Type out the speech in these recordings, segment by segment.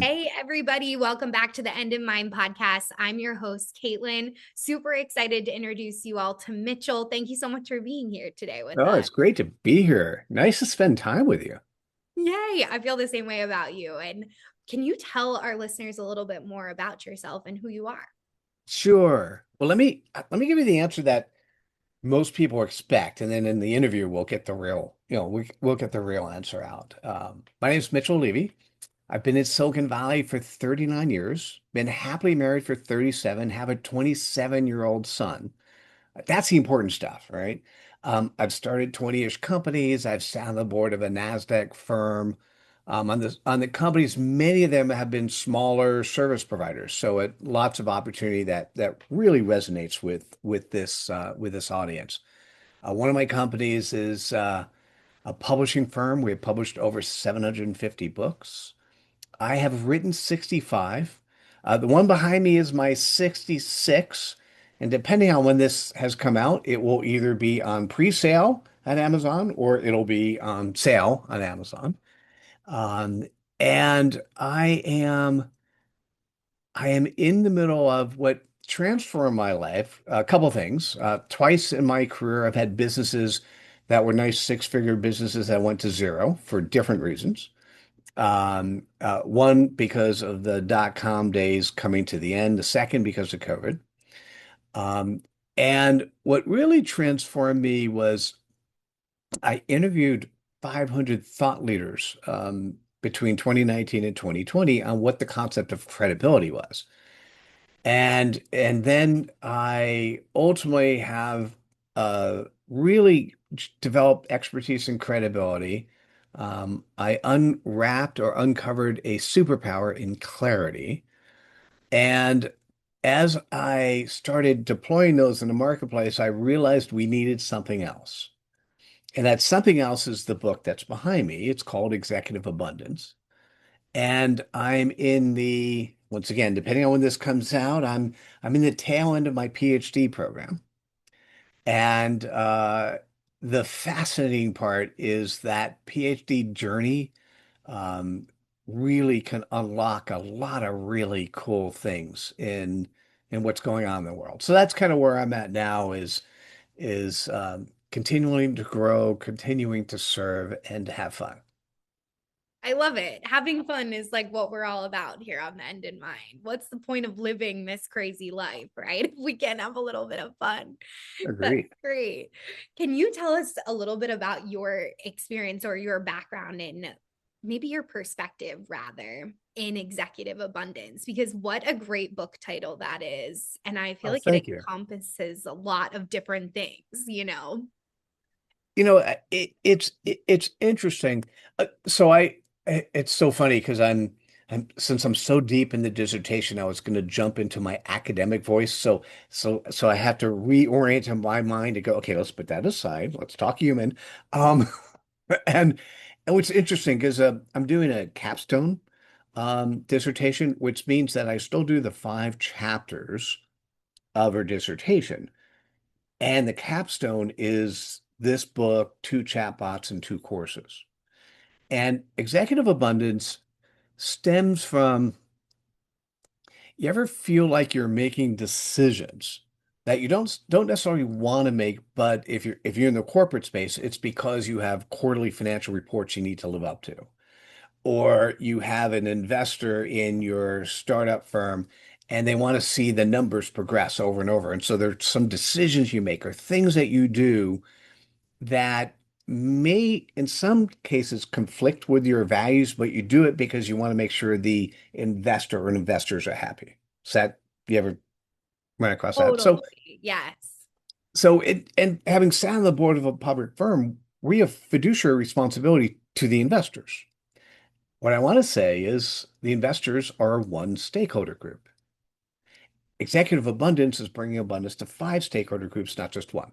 Hey, everybody, welcome back to the End in Mind podcast. I'm your host, Caitlin. Super excited to introduce you all to Mitchell. Thank you so much for being here today with Oh, us. it's great to be here. Nice to spend time with you. Yay, I feel the same way about you. And can you tell our listeners a little bit more about yourself and who you are? Sure. Well, let me give you the answer that most people expect, and then in the interview we'll get the real, we'll get the real answer out. My name is Mitchell Levy. I've been in Silicon Valley for 39 years, been happily married for 37, have a 27-year-old son. That's the important stuff, right? I've started 20-ish companies. I've sat on the board of a NASDAQ firm. On the companies, many of them have been smaller service providers. So lots of opportunity that really resonates with this audience. One of my companies is a publishing firm. We have published over 750 books. I have written 65. The one behind me is my 66. And depending on when this has come out, it will either be on pre-sale at Amazon or it'll be on sale on Amazon. Um, and I am in the middle of what transformed my life. A couple things. Twice in my career, I've had businesses that were nice six-figure businesses that went to zero for different reasons. One, because of the dot-com days coming to the end. The second, because of COVID. Um, and what really transformed me was I interviewed 500 thought leaders between 2019 and 2020 on what the concept of credibility was. And then I ultimately have really developed expertise in credibility. I unwrapped or uncovered a superpower in clarity. And as I started deploying those in the marketplace, I realized we needed something else. And that something else is the book that's behind me. It's called Executive Abundance. And once again, depending on when this comes out, I'm in the tail end of my PhD program. And the fascinating part is that PhD journey um, really can unlock a lot of really cool things in what's going on in the world. So that's kind of where I'm at now is continuing to grow, continuing to serve, and to have fun. I love it. Having fun is like what we're all about here on the End in Mind. What's the point of living this crazy life, right? If we can't have a little bit of fun. That's Agreed. great. Can you tell us a little bit about your experience or your background in maybe your perspective rather in executive abundance? Because what a great book title that is. And I feel Oh, like it thank you. encompasses a lot of different things. It's interesting. It's so funny because since I'm so deep in the dissertation, I was going to jump into my academic voice. So I have to reorient my mind to go, okay, let's put that aside. Let's talk human. Um, and and what's interesting because I'm doing a capstone dissertation, which means that I still do the 5 chapters of her dissertation. And the capstone is this book, 2 chatbots, and 2 courses. And executive abundance stems from you ever feel like you're making decisions that you don't necessarily want to make, but if you're in the corporate space, it's because you have quarterly financial reports you need to live up to, or you have an investor in your startup firm and they want to see the numbers progress over and over. And so there's some decisions you make or things that you do that may, in some cases, conflict with your values, but you do it because you want to make sure the investor or investors are happy. You ever run across that? So, Totally. Yes. so it, and having sat on the board of a public firm, we have fiduciary responsibility to the investors. What I want to say is the investors are one stakeholder group. Executive abundance is bringing abundance to 5 stakeholder groups, not just one.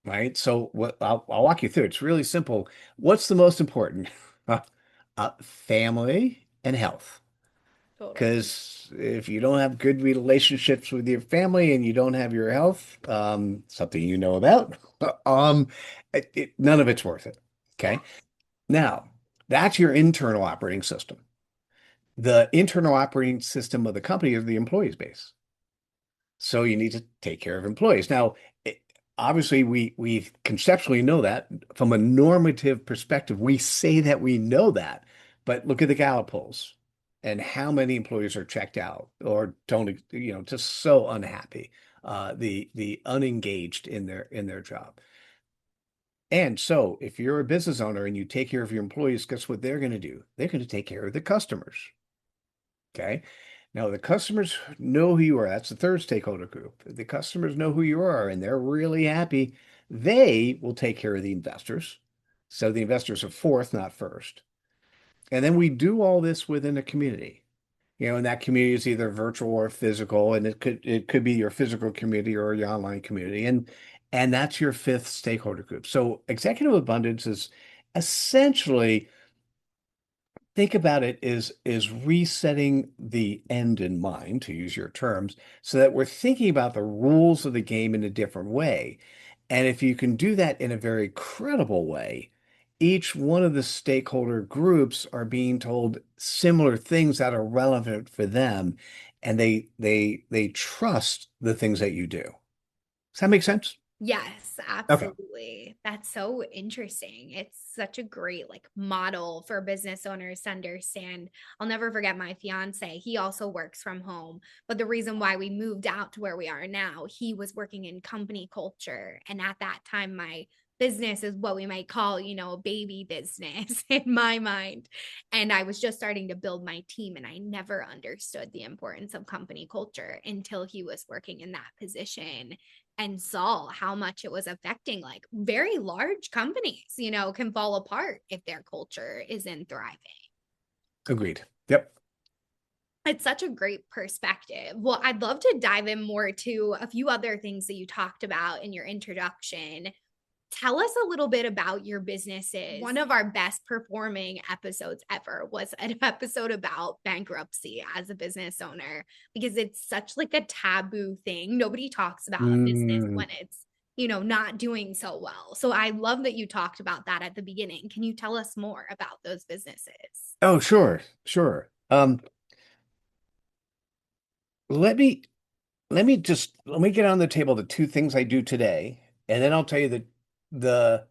Right? So I'll walk you through. It's really simple. What's the most important? Family and health. Totally. Because if you don't have good relationships with your family and you don't have your health, something you know about, none of it's worth it. Yeah. Okay. Now, that's your internal operating system. the internal operating system of the company is the employees base. So you need to take care of employees. Now, obviously, we conceptually know that from a normative perspective. We say that we know that, but look at the Gallup polls and how many employees are checked out or don't, just so unhappy, the unengaged in their job. And so, if you're a business owner and you take care of your employees, guess what they're going to do? They're going to take care of the customers. Okay. Now the customers know who you are. That's the third stakeholder group. The customers know who you are and they're really happy. They will take care of the investors. So the investors are fourth, not first. And then we do all this within a community. And that community is either virtual or physical, and it could be your physical community or your online community. And that's your fifth stakeholder group. So executive abundance is essentially think about it is resetting the end in mind, to use your terms, so that we're thinking about the rules of the game in a different way. And if you can do that in a very credible way, each one of the stakeholder groups are being told similar things that are relevant for them, and they trust the things that you do. Does that make sense? Yes, Okay. absolutely. That's so interesting. It's such a great like model for business owners to understand. I'll never forget my fiance. He also works from home, but the reason why we moved out to where we are now, he was working in company culture. And at that time, my business is what we might call, a baby business in my mind. And I was just starting to build my team, and I never understood the importance of company culture until he was working in that position and saw how much it was affecting like very large companies, can fall apart if their culture isn't thriving. Agreed. Yep. It's such a great perspective. Well, I'd love to dive in more to a few other things that you talked about in your introduction. Tell us a little bit about your businesses. One of our best performing episodes ever was an episode about bankruptcy as a business owner because it's such like a taboo thing. Nobody talks about a business Mm. when it's, not doing so well. So I love that you talked about that at the beginning. Can you tell us more about those businesses? Oh, sure, sure. Let me let me get on the table the two things I do today, and then I'll tell you the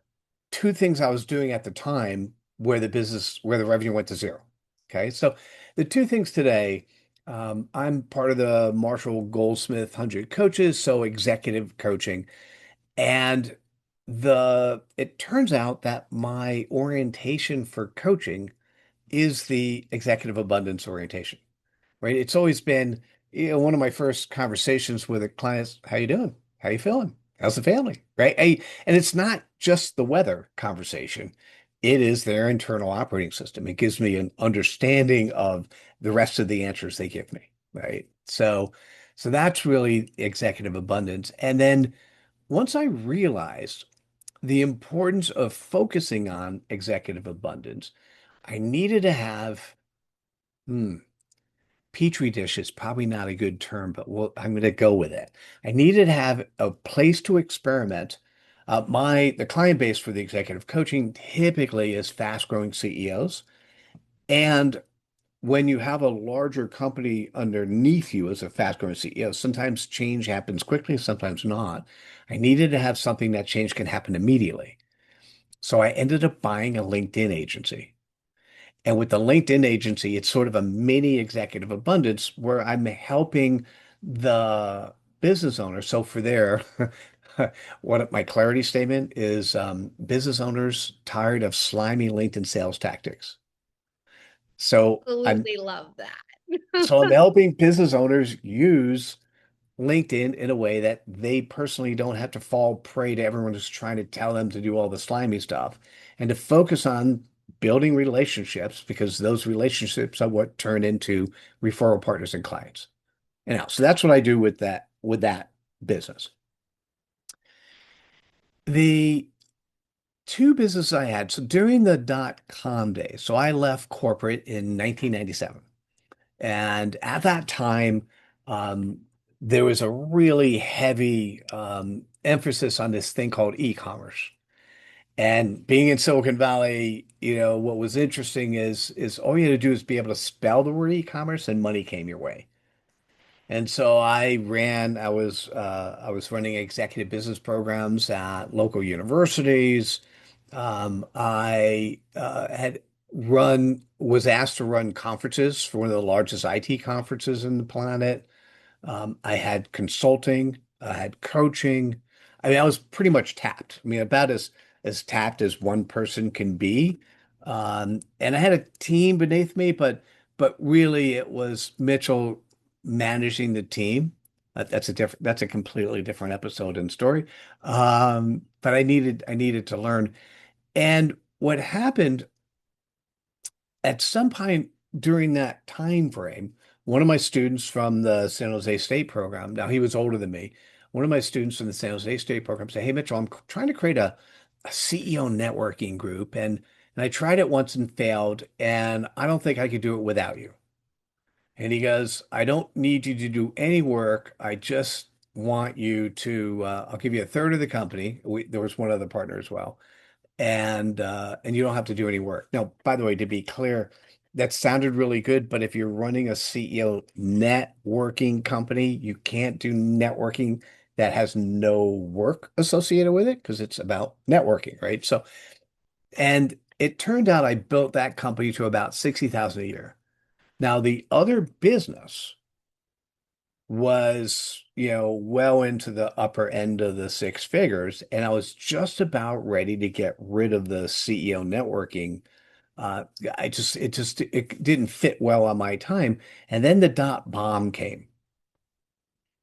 two things I was doing at the time where the revenue went to zero. Okay, so the two things today, I'm part of the Marshall Goldsmith 100 coaches, so executive coaching, and the it turns out that my orientation for coaching is the executive abundance orientation, right? It's always been, one of my first conversations with a client, how you doing? How you feeling? How's the family? Right? And it's not just the weather conversation. It is their internal operating system. It gives me an understanding of the rest of the answers they give me, right? So that's really executive abundance. And then once I realized the importance of focusing on executive abundance, I needed to have, hmm, petri dish is probably not a good term, but I'm going to go with it. I needed to have a place to experiment. The client base for the executive coaching typically is fast-growing CEOs, and when you have a larger company underneath you as a fast-growing CEO, sometimes change happens quickly, sometimes not. I needed to have something that change can happen immediately. So I ended up buying a LinkedIn agency. And with the LinkedIn agency, it's sort of a mini executive abundance where I'm helping the business owner. So for their, one of my clarity statement is business owners tired of slimy LinkedIn sales tactics. So I'm Absolutely love that. so I'm helping business owners use LinkedIn in a way that they personally don't have to fall prey to everyone who's trying to tell them to do all the slimy stuff and to focus on building relationships because those relationships are what turn into referral partners and clients. So that's what I do with that business. The two businesses I had, so during the dot-com days, so I left corporate in 1997. And at that time, um, there was a really heavy emphasis on this thing called e-commerce. And being in Silicon Valley, what was interesting is all you had to do is be able to spell the word e-commerce and money came your way. And so I was running executive business programs at local universities. I was asked to run conferences for one of the largest IT conferences in the planet. I had consulting, I had coaching. I mean, I was pretty much tapped. I mean, about as tapped as one person can be. And I had a team beneath me, but really it was Mitchell managing the team. That's a completely different episode and story. But I needed to learn. And what happened at some point during that time frame, one of my students from the San Jose State program, now he was older than me, one of my students from the San Jose State program said, "Hey, Mitchell, I'm trying to create a CEO networking group. And I tried it once and failed, and I don't think I could do it without you." And he goes, "I don't need you to do any work. I just want you to, I'll give you a third of the company. There was one other partner as well and you don't have to do any work." Now, by the way, to be clear, that sounded really good, but if you're running a CEO networking company, you can't do networking that has no work associated with it because it's about networking, right? So, and it turned out I built that company to about 60,000 a year. Now, the other business was, well into the upper end of the six figures, and I was just about ready to get rid of the CEO networking. It didn't fit well on my time. And then the dot bomb came.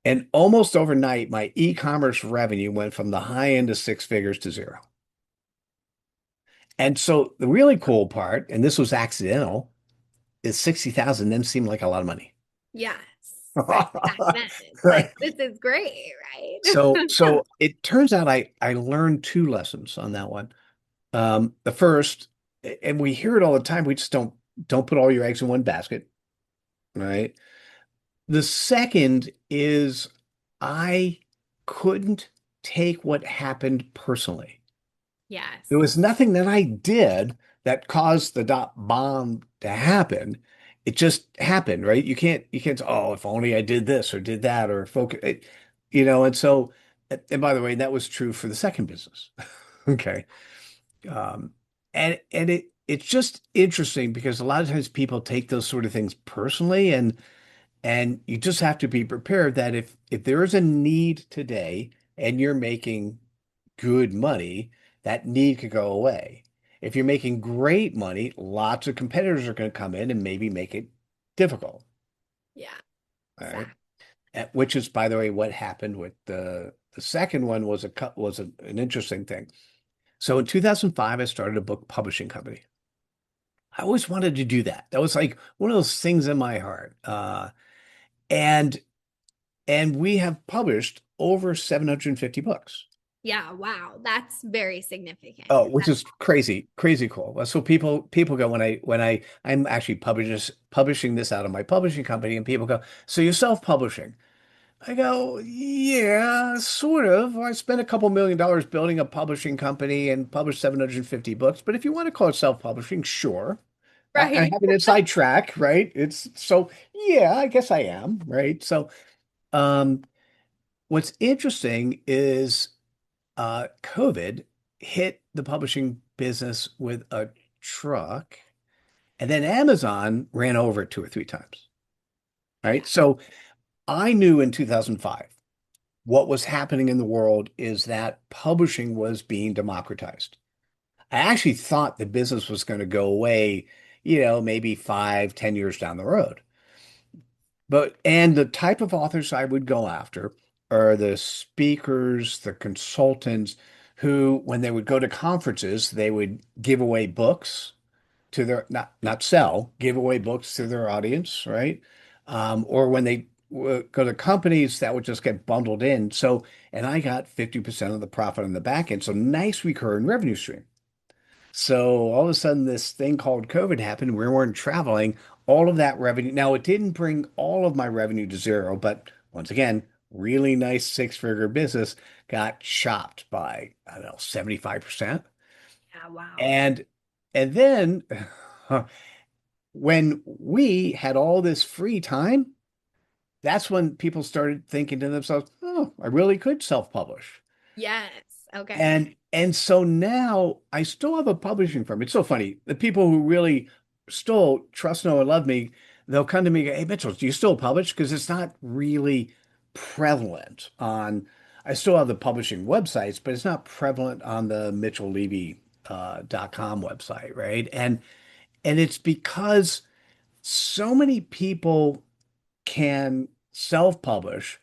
And almost overnight, my e-commerce revenue went from the high end of six figures to zero. And so the really cool part, and this was accidental, is 60,000 then seemed like a lot of money. Yes. Right. Back then, it's Right. like, this is great, So, right? so it turns out I learned two lessons on that one. The first, and we hear it all the time, we just don't put all your eggs in one basket, right? The second is I couldn't take what happened personally. There Yes. was nothing that I did that caused the dot bomb to happen. It just happened, right? You can't say, "Oh, if only I did this or did that or focus," and so, and by the way, that was true for the second business. Okay. Um, and it's just interesting because a lot of times people take those sort of things personally, and you just have to be prepared that if there is a need today and you're making good money, that need could go away. If you're making great money, lots of competitors are going to come in and maybe make it difficult. Yeah. All right. Exactly. Which is, by the way, what happened with the second one an interesting thing. So in 2005, I started a book publishing company. I always wanted to do that. That was like one of those things in my heart. And and we have published over 750 books. Yeah. Wow. That's very significant. Oh, which is crazy, crazy cool. So people go I'm actually publishing this out of my publishing company, and people go, "So you're self-publishing?" I go, "Yeah, sort of. I spent a couple $1 million building a publishing company and published 750 books. But if you want to call it self-publishing, sure." I Right. have an inside track, right? It's so yeah, I guess I am, right? So um what's interesting is COVID hit the publishing business with a truck, and then Amazon ran over it two or three times. Yeah. Right. So I knew in 2005 what was happening in the world is that publishing was being democratized. I actually thought the business was going to go away, maybe 5, 10 years down the road. And the type of authors I would go after are the speakers, the consultants who, when they would go to conferences, they would give away books to their, not sell, give away books to their audience, right? Or when they go to companies that would just get bundled in. So, and I got 50% of the profit on the back end. So nice recurring revenue stream. So all of a sudden, this thing called COVID happened. We weren't traveling. All of that revenue. Now, it didn't bring all of my revenue to zero, but once again, really nice six-figure business got chopped by, I don't know, 75%. Wow. And and then when we had all this free time, that's when people started thinking to themselves, oh, I really could self-publish. Yes. Okay. And so now I still have a publishing firm. It's so funny. The people who really still trust, know, and love me, they'll come to me and go, hey, Mitchell, do you still publish? Because it's not really prevalent on, I still have the publishing websites, but it's not prevalent on the Mitchell Levy .com website, right? And it's because so many people can self-publish.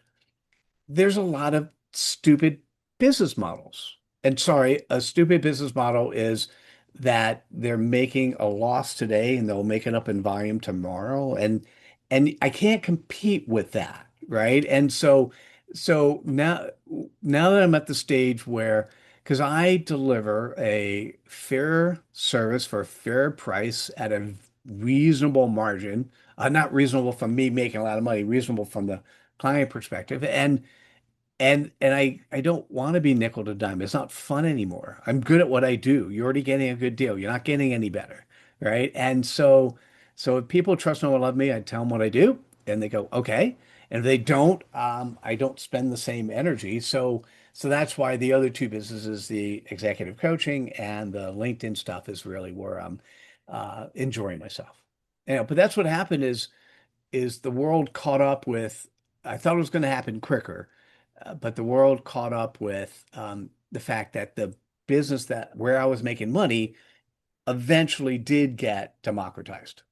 There's a lot of stupid business models. And sorry, a stupid business model is that they're making a loss today and they'll make it up in volume tomorrow. And I can't compete with that, right? And so now that I'm at the stage where because I deliver a fair service for a fair price at a reasonable margin, not reasonable from me making a lot of money, reasonable from the client perspective. And I don't want to be nickel to dime. It's not fun anymore. I'm good at what I do. You're already getting a good deal. You're not getting any better, right? And so if people trust me and love me, I tell them what I do, and they go, okay. And if they don't, I don't spend the same energy. So that's why the other two businesses, the executive coaching and the LinkedIn stuff, is really where I'm enjoying myself. But that's what happened is the world caught up with, I thought it was going to happen quicker, but the world caught up with the fact that the business that where I was making money eventually did get democratized.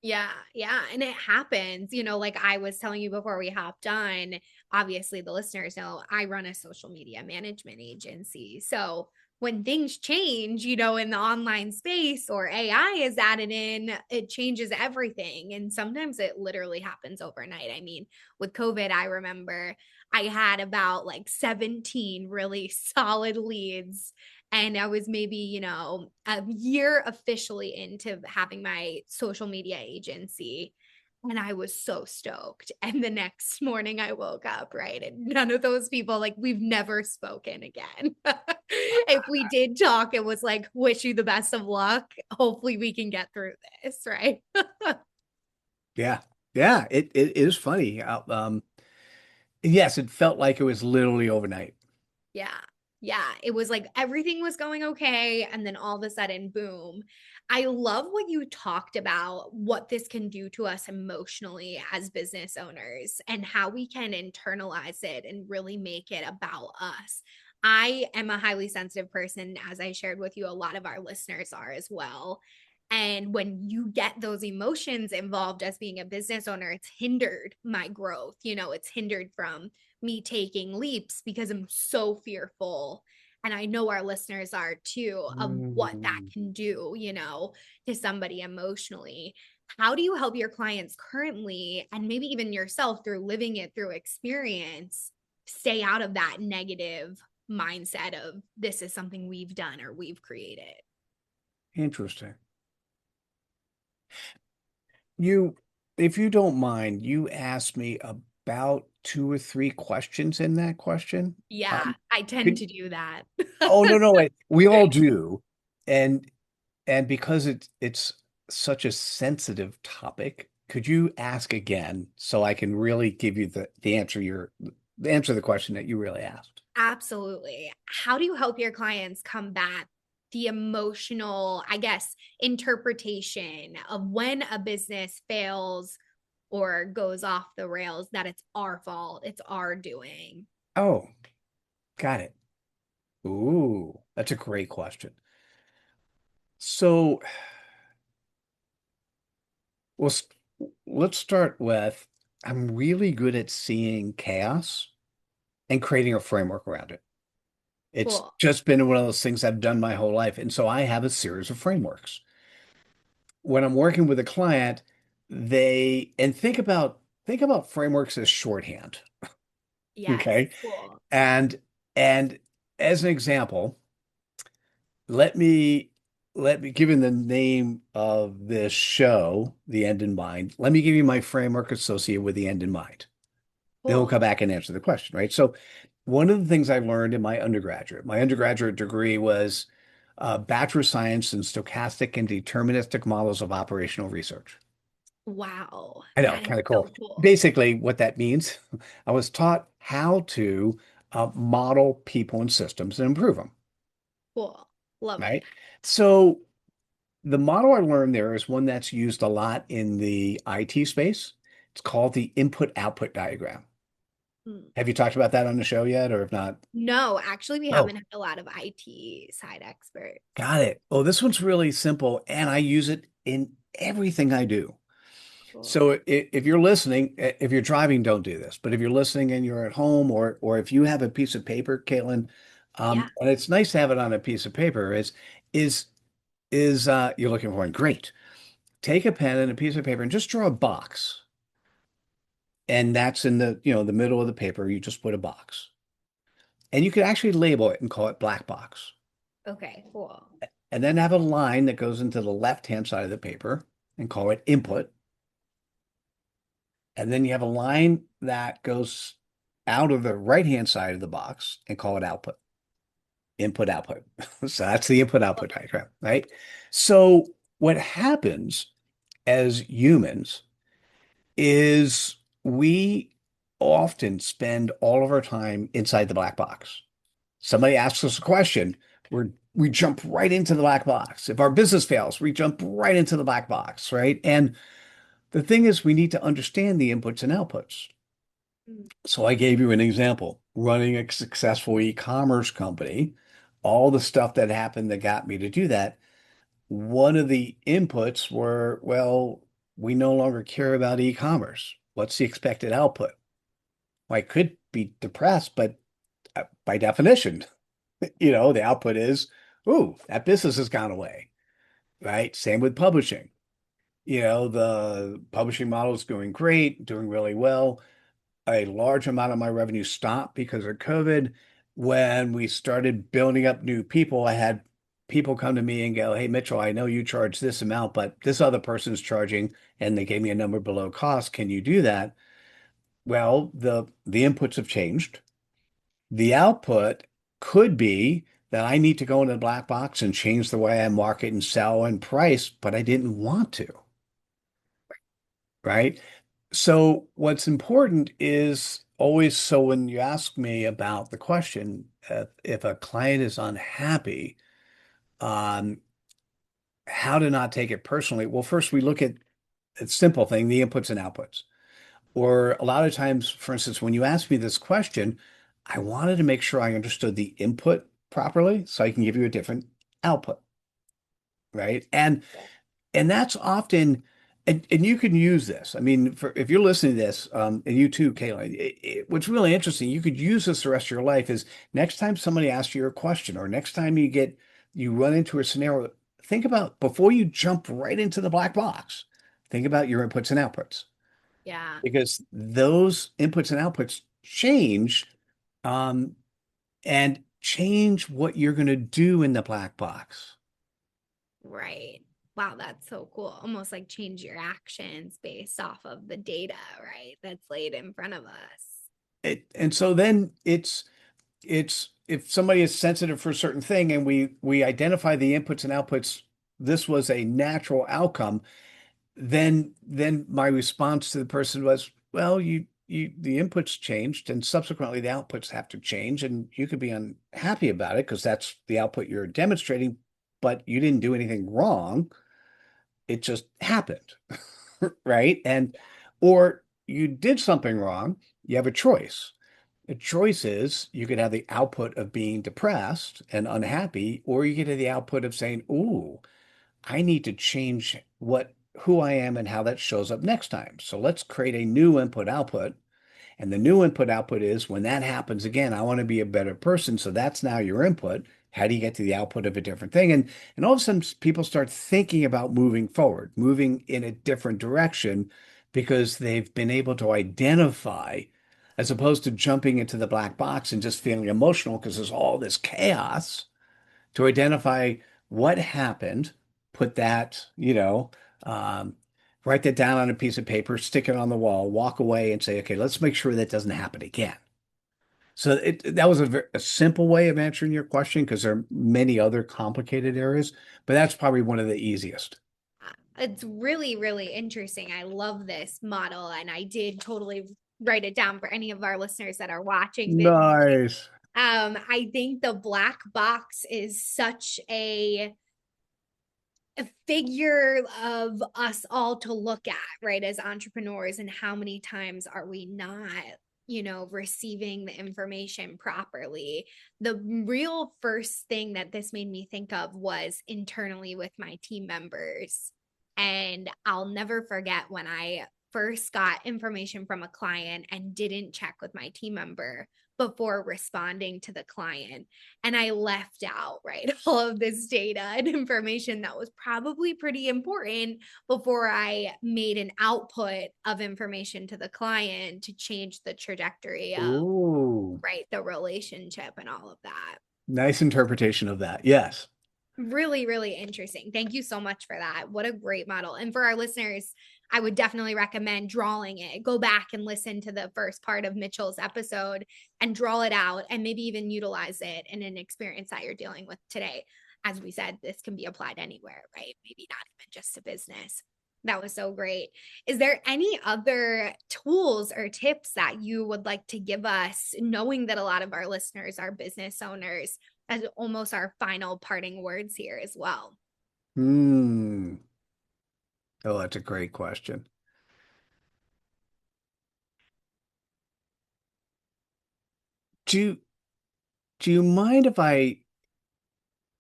Yeah, yeah. And it happens, like I was telling you before we hopped on, obviously the listeners know I run a social media management agency. So when things change, in the online space or AI is added in, it changes everything. And sometimes it literally happens overnight. I mean, with COVID, I remember I had about like 17 really solid leads, and I was maybe, a year officially into having my social media agency. And I was so stoked. And the next morning I woke up, right? And none of those people, like, we've never spoken again. If we did talk, it was like, wish you the best of luck. Hopefully we can get through this, right? Yeah. Yeah, it is funny. Yes, it felt like it was literally overnight. Yeah. Yeah. It was like everything was going okay. And then all of a sudden, boom. I love what you talked about, what this can do to us emotionally as business owners and how we can internalize it and really make it about us. I am a highly sensitive person, as I shared with you, a lot of our listeners are as well. And when you get those emotions involved as being a business owner, it's hindered my growth. It's hindered from me taking leaps because I'm so fearful. And I know our listeners are too, of what that Mm. can do, to somebody emotionally. How do you help your clients currently, and maybe even yourself through living it through experience, stay out of that negative mindset of this is something we've done or we've created? Interesting. You, if you don't mind, you asked me about two or three questions in that question. Yeah, I tend Could, to do that. oh no, wait, we all do. And and because it's such a sensitive topic, could you ask again so I can really give you the answer to the question that you really asked? Absolutely. How do you help your clients combat the emotional, I guess, interpretation of when a business fails or goes off the rails, that it's our fault, it's our doing? Oh, got it. Ooh, that's a great question. So, well, let's start with I'm really good at seeing chaos and creating a framework around it. It's Cool. just been one of those things I've done my whole life. And so I have a series of frameworks. When I'm working with a client, and think about frameworks as shorthand. Yes. Okay. Cool. And and as an example, let me given the name of this show, The End in Mind, let me give you my framework associated with the end in mind. Then we'll Cool. come back and answer the question, right? So one of the things I learned in my undergraduate degree was Bachelor of Science in Stochastic and Deterministic Models of Operational Research. Wow, I know, that is kind of cool. so cool. Basically, what that means, I was taught how to model people and systems and improve them, Cool. Love it. right? So the model I learned there is one that's used a lot in the IT space. It's called the input-output diagram. Hmm. Have you talked about that on the show yet, or if not? No, actually, we Oh, haven't had a lot of IT side experts. got it. Oh, this one's really simple, and I use it in everything I do. Cool. So if you're listening, if you're driving, don't do this. But if you're listening and you're at home, or if you have a piece of paper, Caitlin, Yeah. and it's nice to have it on a piece of paper, is you're looking for one? Great. Take a pen and a piece of paper and just draw a box. And that's in the middle of the paper. You just put a box. And you could actually label it and call it black box. Okay, cool. And then have a line that goes into the left-hand side of the paper and call it input. And then you have a line that goes out of the right-hand side of the box and call it output. Input, output. So that's the input output diagram, right? So what happens as humans is we often spend all of our time inside the black box. Somebody asks us a question, we jump right into the black box. If our business fails, we jump right into the black box, right? And the thing is, we need to understand the inputs and outputs. Mm. So I gave you an example, running a successful e-commerce company, all the stuff that happened that got me to do that. One of the inputs were, well, we no longer care about e-commerce. What's the expected output? Well, I could be depressed, but by definition, the output is, ooh, that business has gone away, right? Same with publishing. The publishing model is doing great, doing really well. A large amount of my revenue stopped because of COVID. When we started building up new people, I had people come to me and go, "Hey, Mitchell, I know you charge this amount, but this other person's charging," and they gave me a number below cost. Can you do that? Well, the inputs have changed. The output could be that I need to go into the black box and change the way I market and sell and price, but I didn't want to, right? So what's important is always, so when you ask me about the question, if a client is unhappy, um, how to not take it personally. Well, first we look at a simple thing, the inputs and outputs. Or a lot of times, for instance, when you asked me this question, I wanted to make sure I understood the input properly so I can give you a different output, right? And that's often, and you can use this. I mean, if you're listening to this, and you too, Kayla, what's really interesting, you could use this the rest of your life is next time somebody asks you a question or next time you run into a scenario, think about before you jump right into the black box, think about your inputs and outputs Yeah. because those inputs and outputs change, um, and change what you're going to do in the black box. Right. Wow, that's so cool. Almost like change your actions based off of the data, right? That's laid in front of us. And so then it's if somebody is sensitive for a certain thing and we identify the inputs and outputs, this was a natural outcome, then my response to the person was, well, you the inputs changed and subsequently the outputs have to change and you could be unhappy about it because that's the output you're demonstrating, but you didn't do anything wrong. It just happened, right? And or you did something wrong, you have a choice. The choice is you could have the output of being depressed and unhappy, or you could have the output of saying, "Ooh, I need to change who I am and how that shows up next time. So let's create a new input output." And the new input output is when that happens again, I want to be a better person. So that's now your input. How do you get to the output of a different thing? And all of a sudden people start thinking about moving forward, moving in a different direction because they've been able to identify as opposed to jumping into the black box and just feeling emotional because there's all this chaos to identify what happened, put that, um, write that down on a piece of paper, stick it on the wall, walk away and say, okay, let's make sure that doesn't happen again. So that was a simple way of answering your question because there are many other complicated areas, but that's probably one of the easiest. It's really, really interesting. I love this model, and I did totally write it down for any of our listeners that are watching this. Nice. I think the black box is such a figure of us all to look at, right, as entrepreneurs, and how many times are we not, receiving the information properly. The real first thing that this made me think of was internally with my team members. And I'll never forget when I first got information from a client and didn't check with my team member before responding to the client. And I left out, right, all of this data and information that was probably pretty important before I made an output of information to the client to change the trajectory of, Ooh, right, the relationship and all of that. nice interpretation of that. Yes. Really, really interesting. Thank you so much for that. What a great model. And for our listeners, I would definitely recommend drawing it. Go back and listen to the first part of Mitchell's episode and draw it out and maybe even utilize it in an experience that you're dealing with today. As we said, this can be applied anywhere, right? Maybe not even just to business. That was so great. Is there any other tools or tips that you would like to give us, knowing that a lot of our listeners are business owners, as almost our final parting words here as well? Hmm. Oh, that's a great question. Do you, do you mind if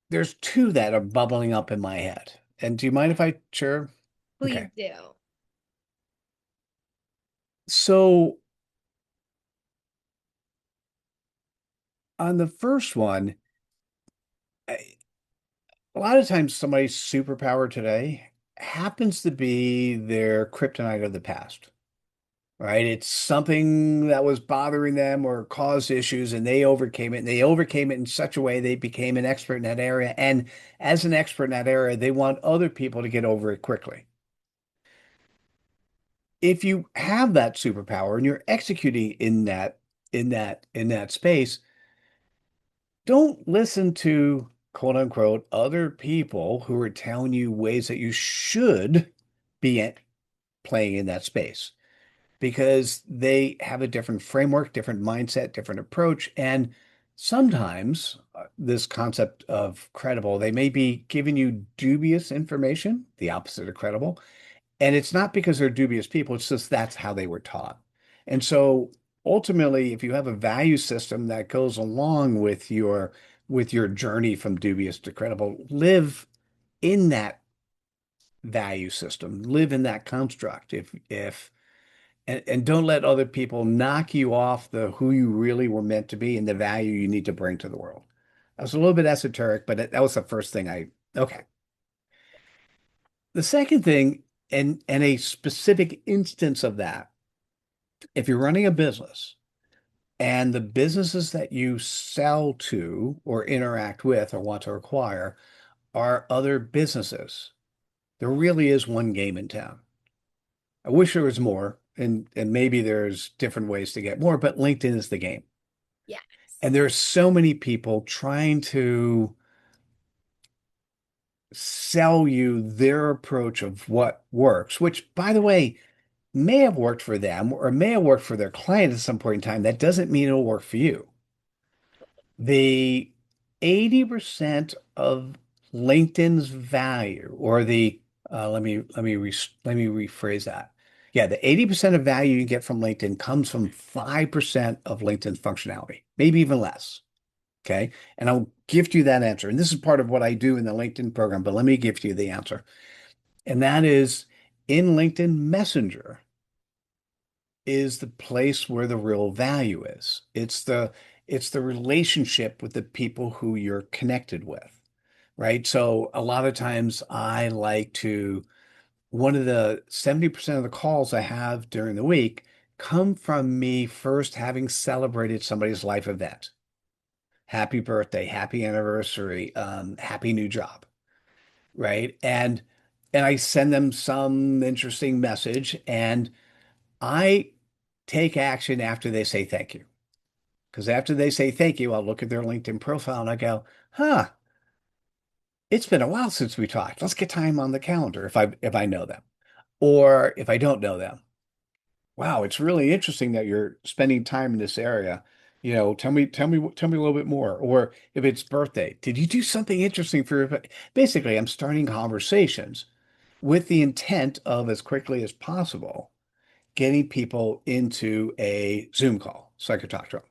there's two that are bubbling up in my head. And do you mind if I share? Okay. Please do. So on the first one, a lot of times somebody's superpower today happens to be their kryptonite of the past, right? It's something that was bothering them or caused issues and they overcame it. And they overcame it in such a way they became an expert in that area. And as an expert in that area, they want other people to get over it quickly. If you have that superpower and you're executing in that space, don't listen to quote unquote other people who are telling you ways that you should be playing in that space because they have a different framework, different mindset, different approach. And sometimes this concept of credible, they may be giving you dubious information, the opposite of credible. And it's not because they're dubious people, it's just that's how they were taught. And so ultimately, if you have a value system that goes along with your journey from dubious to credible, live in that value system, live in that construct. If and don't let other people knock you off the who you really were meant to be and the value you need to bring to the world. That was a little bit esoteric, but that was the first thing okay. The second thing, and a specific instance of that, if you're running a business and the businesses that you sell to or interact with or want to acquire are other businesses, there really is one game in town. I wish there was more, and maybe there's different ways to get more, but LinkedIn is the game. Yes. And there's so many people trying to sell you their approach of what works, which, by the way, may have worked for them or may have worked for their client at some point in time. That doesn't mean it'll work for you. The 80% of LinkedIn's value, or the let me rephrase that. Yeah, the 80% of value you get from LinkedIn comes from 5% of LinkedIn's functionality, maybe even less. Okay. And I'll gift you that answer. And this is part of what I do in the LinkedIn program, but let me gift you the answer. And that is in LinkedIn Messenger is the place where the real value is. It's the relationship with the people who you're connected with, right? So a lot of times I like to one of the 70% of the calls I have during the week come from me first having celebrated somebody's life event. Happy birthday, happy anniversary, happy new job, right? And I send them some interesting message and I take action after they say thank you. Because after they say thank you, I'll look at their LinkedIn profile and I go, huh, it's been a while since we talked. Let's get time on the calendar if I know them. Or if I don't know them. Wow, it's really interesting that you're spending time in this area. Tell me a little bit more. Or if it's birthday, did you do something interesting for your, basically, I'm starting conversations with the intent of as quickly as possible getting people into a Zoom call so I could talk to them.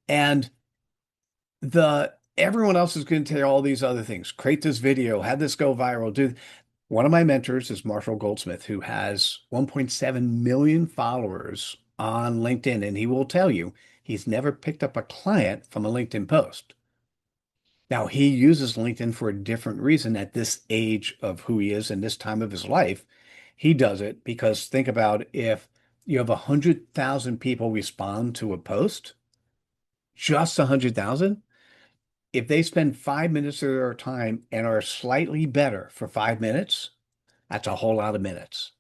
And the everyone else is going to tell you all these other things. Create this video, have this go viral. Do one of my mentors is Marshall Goldsmith, who has 1.7 million followers on LinkedIn, and he will tell you he's never picked up a client from a LinkedIn post. Now, he uses LinkedIn for a different reason at this age of who he is and this time of his life. He does it because think about if you have 100,000 people respond to a post, just 100,000. If they spend 5 minutes of their time and are slightly better for 5 minutes, that's a whole lot of minutes.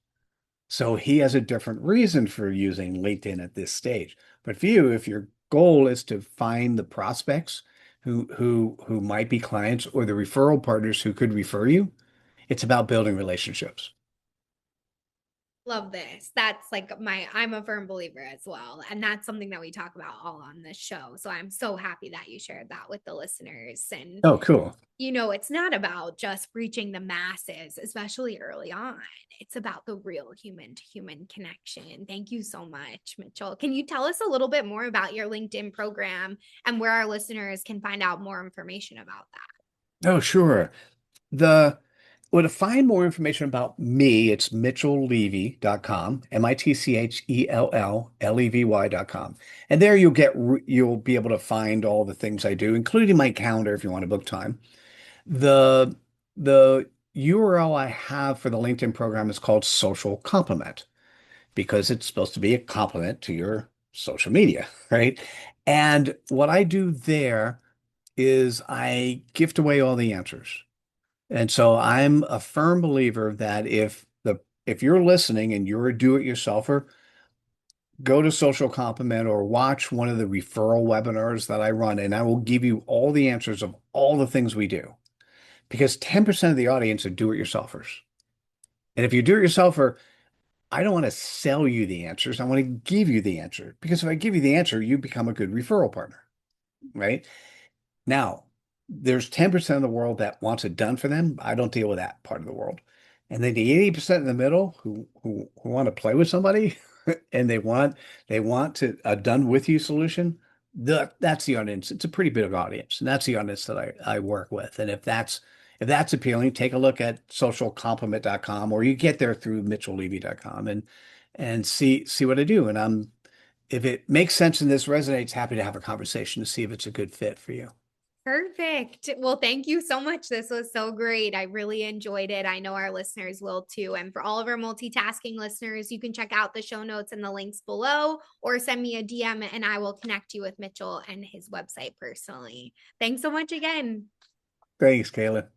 So he has a different reason for using LinkedIn at this stage. But for you, if your goal is to find the prospects who might be clients or the referral partners who could refer you, it's about building relationships. Love this. That's like I'm a firm believer as well. And that's something that we talk about all on this show. So I'm so happy that you shared that with the listeners. And, Oh, cool. it's not about just reaching the masses, especially early on. It's about the real human to human connection. Thank you so much, Mitchell. Can you tell us a little bit more about your LinkedIn program and where our listeners can find out more information about that? Oh, sure. The Well, to find more information about me, it's mitchelllevy.com, mitchellevy.com. And there you'll be able to find all the things I do, including my calendar if you want to book time. The the URL I have for the LinkedIn program is called Social Complement because it's supposed to be a complement to your social media, right? And what I do there is I gift away all the answers. And so I'm a firm believer that if you're listening and you're a do-it-yourselfer, go to Social Complement or watch one of the referral webinars that I run, and I will give you all the answers of all the things we do. Because 10% of the audience are do-it-yourselfers. And if you're do-it-yourselfer, I don't want to sell you the answers. I want to give you the answer. Because if I give you the answer, you become a good referral partner, right? Now, there's 10% of the world that wants it done for them. I don't deal with that part of the world. And then the 80% in the middle who want to play with somebody and they want to a done with you solution, that's the audience. It's a pretty big audience. And that's the audience that I work with. And if that's appealing, take a look at socialcomplement.com or you get there through mitchelllevy.com and see what I do. And if it makes sense and this resonates, happy to have a conversation to see if it's a good fit for you. Perfect. Well, thank you so much. This was so great. I really enjoyed it. I know our listeners will too. And for all of our multitasking listeners, you can check out the show notes and the links below or send me a DM and I will connect you with Mitchell and his website personally. Thanks so much again. Thanks, Kayla.